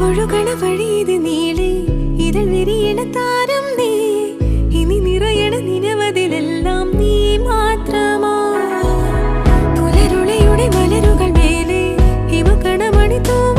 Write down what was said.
ഒഴുകണ വഴിയത് നീളെ ഇതിൽ വിരിയണ താരം നീ ഇനി നിറയണ നിരവധിലെല്ലാം നീ മാത്രമാ പുലരുളയുടെ മലരുകൾ മേലെ ഹിമകണമണി തൂവ